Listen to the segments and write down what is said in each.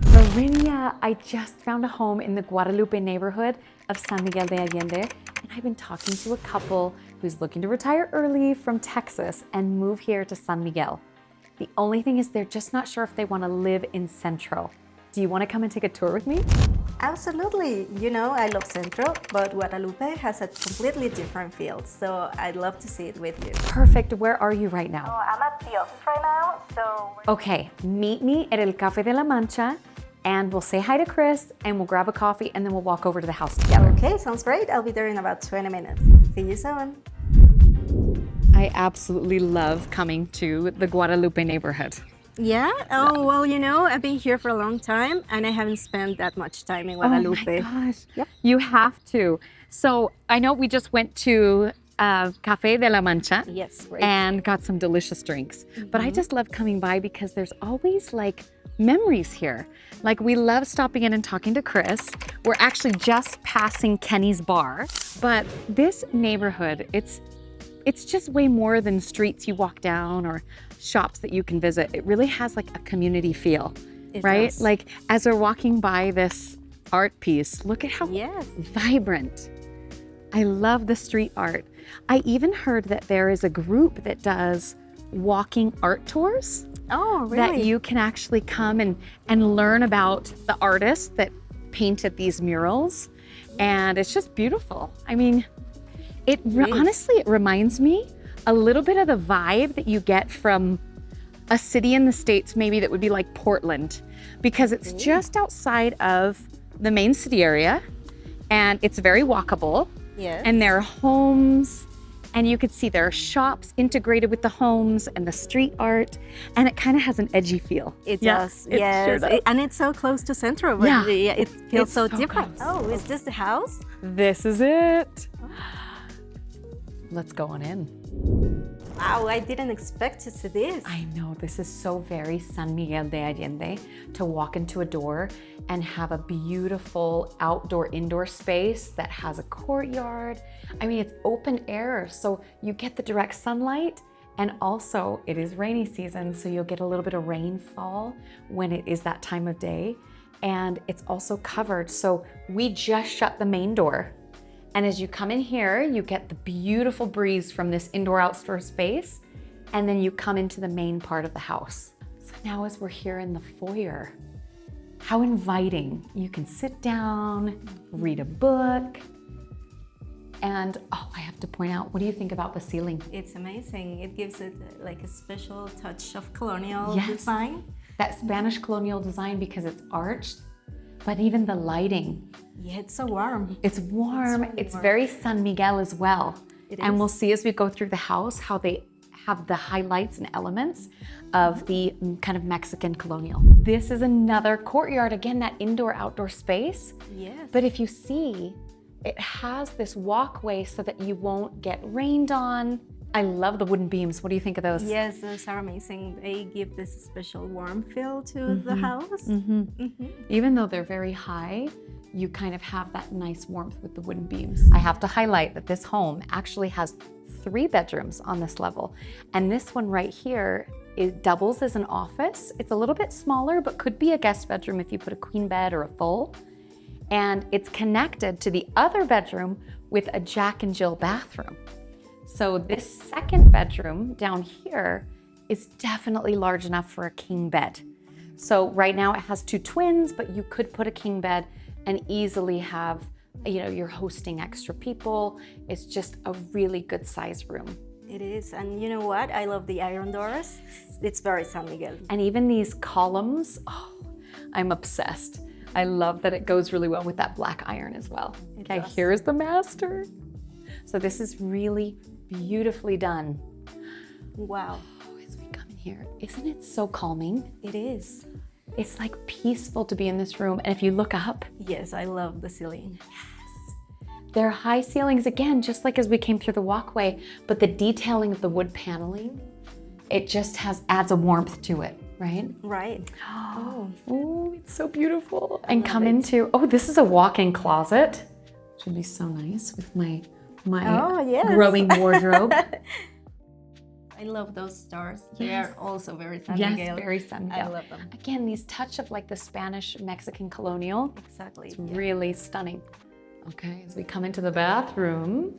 Varinia, I just found a home in the Guadalupe neighborhood of San Miguel de Allende, and I've been talking to a couple who's looking to retire early from Texas and move here to San Miguel. The only thing is they're just not sure if they want to live in Centro. Do you want to come and take a tour with me? Absolutely. You know, I love Centro, but Guadalupe has a completely different feel, so I'd love to see it with you. Perfect. Where are you right now? Oh, I'm at the office right now, so... Okay, meet me at El Café de la Mancha, and we'll say hi to Chris, and we'll grab a coffee, and then we'll walk over to the house together. Okay, sounds great. I'll be there in about 20 minutes. See you soon. I absolutely love coming to the Guadalupe neighborhood. Yeah? Oh, well, you know, I've been here for a long time, and I haven't spent that much time in Guadalupe. Oh my gosh. Yep. You have to. So I know we just went to Café de la Mancha. Yes, great. And got some delicious drinks. But I just love coming by because there's always like memories here. Like we love stopping in and talking to Chris. We're actually just passing Kenny's bar. But this neighborhood, it's just way more than streets you walk down or shops that you can visit. It really has like a community feel, right? Does. Like as we're walking by this art piece, look at how vibrant. I love the street art. I even heard that there is a group that does walking art tours. Oh, really? That you can actually come and learn about the artists that painted these murals. And it's just beautiful. I mean, honestly, it reminds me a little bit of the vibe that you get from a city in the States, maybe that would be like Portland, because it's just outside of the main city area and it's very walkable. Yes. And there are homes, and you could see there are shops integrated with the homes and the street art, and it kind of has an edgy feel. It does, it yes. sure does. And it's so close to Centro, but it feels It's so so different. close. Oh, is this the house? This is it. Let's go on in. Wow, I didn't expect to see this. I know, this is so very San Miguel de Allende, to walk into a door and have a beautiful outdoor-indoor space that has a courtyard. I mean, it's open air, so you get the direct sunlight, and also it is rainy season, so you'll get a little bit of rainfall when it is that time of day. And it's also covered, so we just shut the main door. And as you come in here, you get the beautiful breeze from this indoor-outdoor space, and then you come into the main part of the house. So now as we're here in the foyer, how inviting. You can sit down, read a book, and I have to point out, what do you think about the ceiling? It's amazing. It gives it like a special touch of colonial design. That Spanish colonial design, because it's arched, but even the lighting. Yeah, it's so warm. It's warm. It's very San Miguel as well. And we'll see as we go through the house how they have the highlights and elements of the kind of Mexican colonial. This is another courtyard, again, that indoor-outdoor space. Yes. But if you see, it has this walkway so that you won't get rained on. I love the wooden beams. What do you think of those? Yes, those are amazing. They give this special warm feel to the house. Even though they're very high, you kind of have that nice warmth with the wooden beams. I have to highlight that this home actually has 3 bedrooms on this level. And this one right here, it doubles as an office. It's a little bit smaller, but could be a guest bedroom if you put a queen bed or a full. And it's connected to the other bedroom with a Jack and Jill bathroom. So this second bedroom down here is definitely large enough for a king bed. So right now it has 2 twins, but you could put a king bed and easily have, you're hosting extra people. It's just a really good size room. It is, and you know what? I love the iron doors. It's very San Miguel. And even these columns, I'm obsessed. I love that it goes really well with that black iron as well. Okay, here's the master. So this is really beautifully done. Wow. As we come in here, isn't it so calming? It is. It's like peaceful to be in this room. And if you look up. Yes, I love the ceiling. Yes. There are high ceilings again, just like as we came through the walkway, but the detailing of the wood paneling, it just adds a warmth to it, right? Right. Oh, it's so beautiful. And come into, this is a walk-in closet. Should be so nice with my growing wardrobe. I love those stars. They Yes. are also very San Yes, Miguel. very San Miguel. I love them. Again, these touch of like the Spanish Mexican colonial. Exactly. It's yeah. really stunning. Okay, as we come into the bathroom,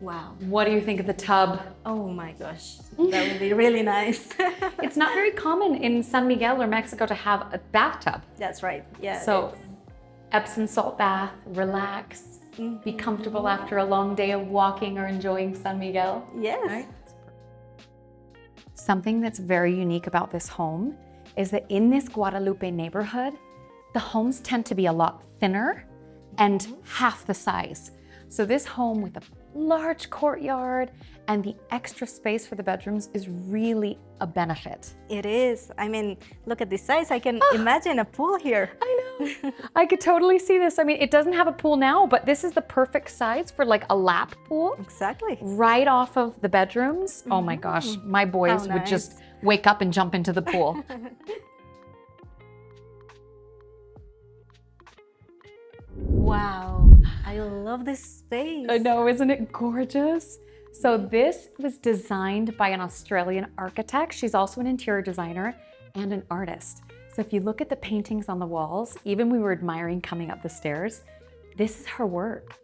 Wow. what do you think of the tub? Oh my gosh. That would be really nice. It's not very common in San Miguel or Mexico to have a bathtub. That's right. Yeah. So Epsom salt bath, relax, be comfortable after a long day of walking or enjoying San Miguel. Yes. Right? Something that's very unique about this home is that in this Guadalupe neighborhood, the homes tend to be a lot thinner and half the size. So this home with a large courtyard and the extra space for the bedrooms is really a benefit. It is. I mean, look at this size. I can imagine a pool here. I know. I could totally see this. I mean, it doesn't have a pool now, but this is the perfect size for like a lap pool. Exactly. Right off of the bedrooms. Oh my gosh, my boys How would just wake up and jump into the pool. Wow. I love this space. I know, isn't it gorgeous? So this was designed by an Australian architect. She's also an interior designer and an artist. So if you look at the paintings on the walls, even we were admiring coming up the stairs, this is her work.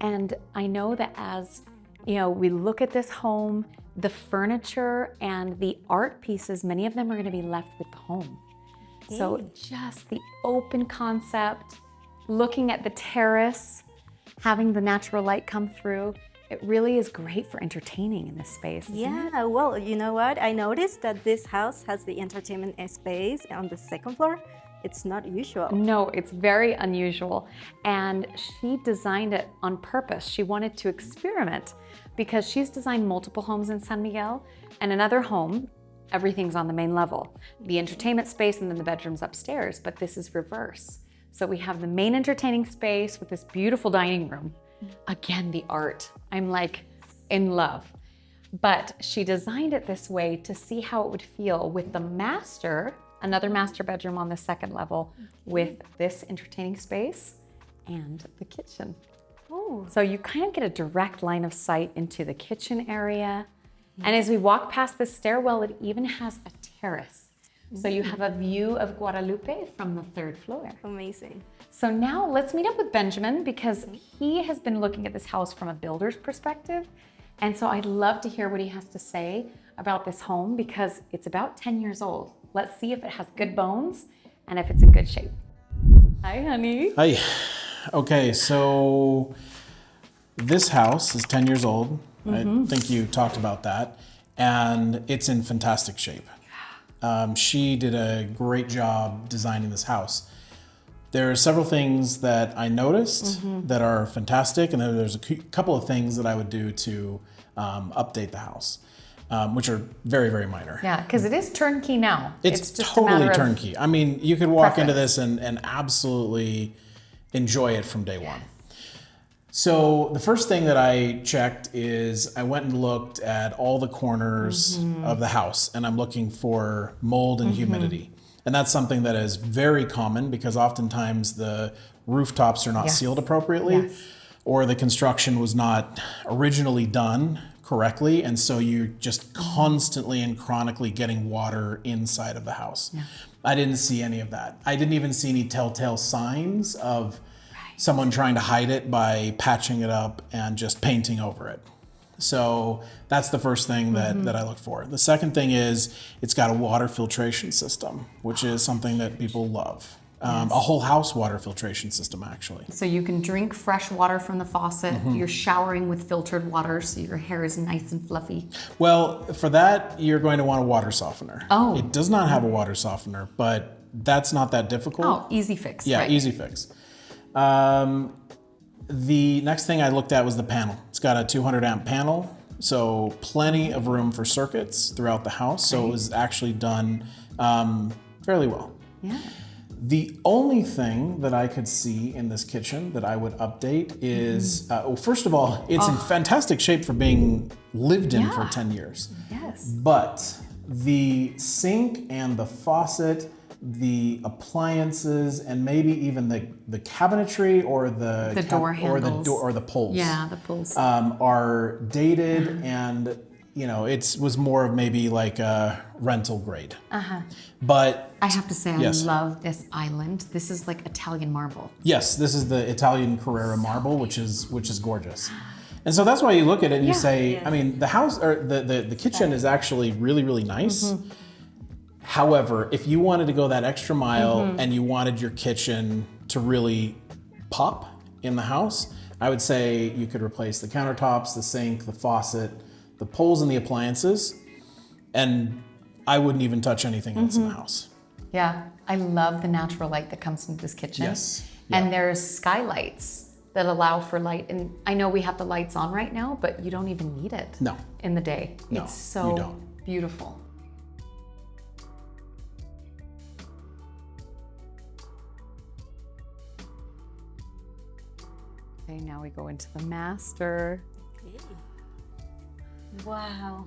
And I know that as we look at this home, the furniture and the art pieces, many of them are going to be left with the home. So just the open concept, looking at the terrace, having the natural light come through, it really is great for entertaining in this space. Yeah, well, you know what? I noticed that this house has the entertainment space on the second floor. It's not usual. No, it's very unusual. And she designed it on purpose. She wanted to experiment because she's designed multiple homes in San Miguel, and another home, everything's on the main level. The entertainment space and then the bedrooms upstairs, but this is reverse. So we have the main entertaining space with this beautiful dining room. Again, the art. I'm like in love. But she designed it this way to see how it would feel with the master, another master bedroom on the second level with this entertaining space and the kitchen. Oh. So you kind of get a direct line of sight into the kitchen area. And as we walk past the stairwell, it even has a terrace. So you have a view of Guadalupe from the third floor. Amazing. So now let's meet up with Benjamin because he has been looking at this house from a builder's perspective. And so I'd love to hear what he has to say about this home because it's about 10 years old. Let's see if it has good bones and if it's in good shape. Hi, honey. Hi. Okay, so this house is 10 years old. I think you talked about that. And it's in fantastic shape. She did a great job designing this house. There are several things that I noticed that are fantastic, and then there's a couple of things that I would do to update the house, which are very, very minor. Yeah, because it is turnkey now. It's just totally a matter turnkey. I mean, you could walk into preference. this and absolutely enjoy it from day one. So the first thing that I checked is I went and looked at all the corners of the house, and I'm looking for mold and humidity. And that's something that is very common because oftentimes the rooftops are not sealed appropriately, or the construction was not originally done correctly, and so you're just constantly and chronically getting water inside of the house. I didn't see any of that. I didn't even see any telltale signs of someone trying to hide it by patching it up and just painting over it. So that's the first thing that I look for. The second thing is it's got a water filtration system, which is something that people love. A whole house water filtration system, actually. So you can drink fresh water from the faucet. You're showering with filtered water, so your hair is nice and fluffy. Well, for that, you're going to want a water softener. Oh. It does not have a water softener, but that's not that difficult. Oh, easy fix. Yeah, right. easy fix. The next thing I looked at was the panel. It's got a 200 amp panel, so plenty of room for circuits throughout the house. So it was actually done fairly well. Yeah. The only thing that I could see in this kitchen that I would update is, well, first of all, it's in fantastic shape for being lived in for 10 years. Yes. But the sink and the faucet, the appliances, and maybe even the cabinetry or the door handles or the poles. Yeah, the pulls. Are dated and it was more of maybe like a rental grade. But I have to say, Yes. I love this island. This is like Italian marble. yes, this is the Italian Carrara marble, which is gorgeous. And so that's why you look at it and you say, Yes. I mean, the house or the kitchen is actually really, really nice. However, if you wanted to go that extra mile and you wanted your kitchen to really pop in the house, I would say you could replace the countertops, the sink, the faucet, the poles and the appliances, and I wouldn't even touch anything else in the house. Yeah, I love the natural light that comes into this kitchen. Yes. And there's skylights that allow for light. And I know we have the lights on right now, but you don't even need it No. in the day. No, It's you so don't. beautiful. Okay, now we go into the master. Wow.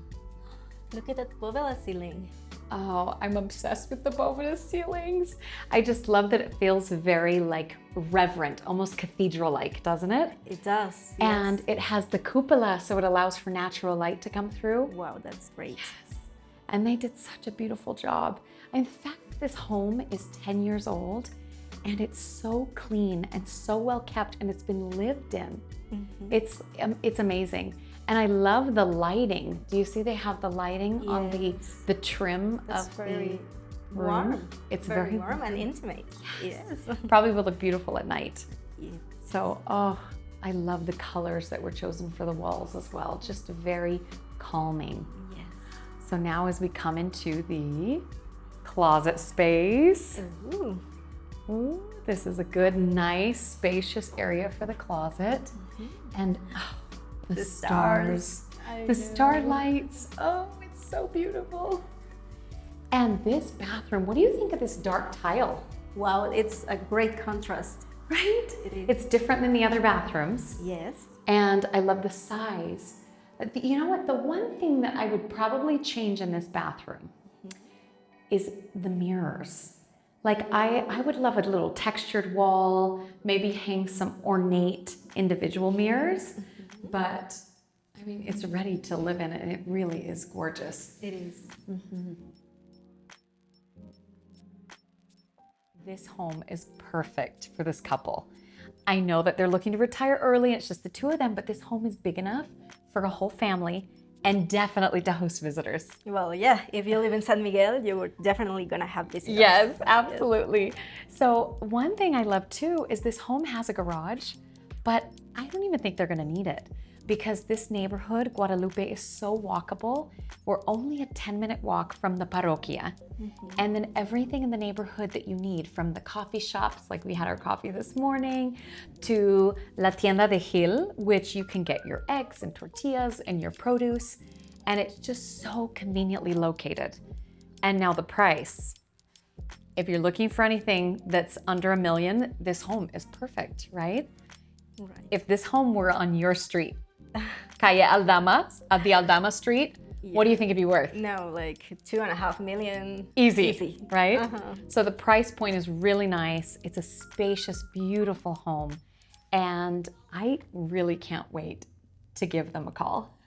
Look at that bovela ceiling. Oh, I'm obsessed with the Boveda ceilings. I just love that it feels very like reverent, almost cathedral-like, doesn't it? It does. And yes. it has the cupola, so it allows for natural light to come through. Wow, that's great. And they did such a beautiful job. In fact, this home is 10 years old and it's so clean and so well kept and it's been lived in. It's amazing. And I love the lighting. Do you see they have the lighting on the trim That's of very the room? warm. It's very very warm and intimate. Yes. Probably will look beautiful at night. Yeah. So, I love the colors that were chosen for the walls as well. Just very calming. Yes. So now as we come into the closet space, Ooh. ooh, this is a good, nice, spacious area for the closet. And the stars, the starlights. Oh, it's so beautiful. And this bathroom, what do you think of this dark tile? Wow, it's a great contrast. Right? It is. It's different than the other bathrooms. Yes. And I love the size. You know what? The one thing that I would probably change in this bathroom is the mirrors. Like I would love a little textured wall, maybe hang some ornate individual mirrors, but I mean, it's ready to live in and it really is gorgeous. It is. This home is perfect for this couple. I know that they're looking to retire early and it's just the two of them, but this home is big enough for a whole family and definitely to host visitors. Well, yeah, if you live in San Miguel, you're definitely gonna have visitors. Yes, absolutely. So one thing I love too is this home has a garage, but I don't even think they're gonna need it because this neighborhood, Guadalupe, is so walkable. We're only a 10-minute walk from the parroquia. And then everything in the neighborhood that you need, from the coffee shops, like we had our coffee this morning, to La Tienda de Gil, which you can get your eggs and tortillas and your produce. And it's just so conveniently located. And now the price. If you're looking for anything that's under $1 million, this home is perfect, right? Right. If this home were on your street, Calle Aldama, the Aldama Street, what do you think it'd be worth? No, like 2.5 million. Easy, right? Uh-huh. So the price point is really nice. It's a spacious, beautiful home. And I really can't wait to give them a call.